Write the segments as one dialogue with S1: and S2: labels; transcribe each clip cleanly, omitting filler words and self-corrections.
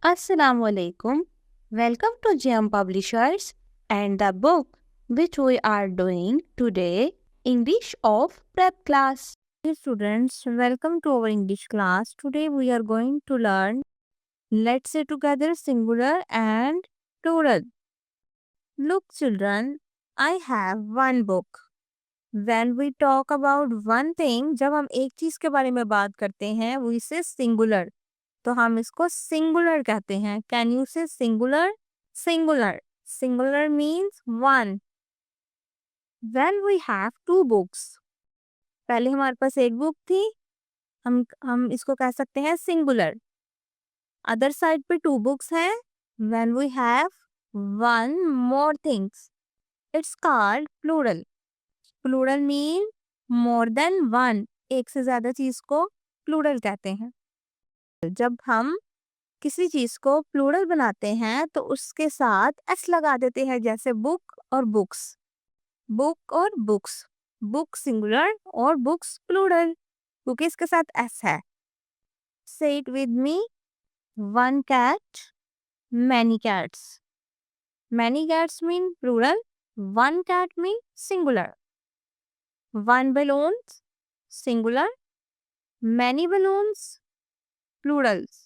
S1: Assalamu alaikum. Welcome to GM Publishers and the book which we are doing today, English of Prep class.
S2: Dear students, welcome to our English class. Today we are going to learn let's say together singular and plural. Look children, I have one book. When we talk about one thing, जब हम एक चीज के बारे में बात करते हैं वो इसे सिंगुलर, तो हम इसको सिंगुलर कहते हैं. कैन यू से singular? Singular. Singular means one. When we have two books, पहले हमारे पास एक बुक थी, हम इसको कह सकते हैं सिंगुलर. अदर साइड पे टू बुक्स हैं. When we have one more things, it's called plural. Plural mean more than one. एक से ज्यादा चीज को प्लूरल कहते हैं. जब हम किसी चीज को प्लूरल बनाते हैं तो उसके साथ एस लगा देते हैं, जैसे बुक और बुक्स. बुक और बुक्स, बुक सिंगुलर और बुक्स प्लूरल, क्योंकि इसके साथ एस है. से it with me. One cat, many cats. Many cats mean plural. One cat mean singular. One balloon, singular. Many balloons, plurals.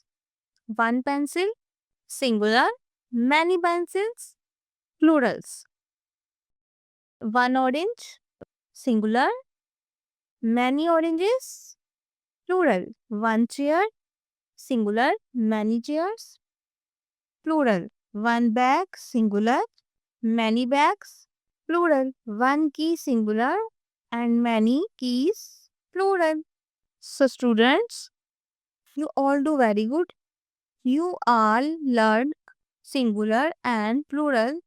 S2: One pencil, singular. Many pencils, plurals. One orange, singular. Many oranges, plural. One chair, singular. Many chairs, plural. One bag, singular. Many bags, plural. One key, singular. And many keys, plural. So students, you all do very good. You all learned singular and plural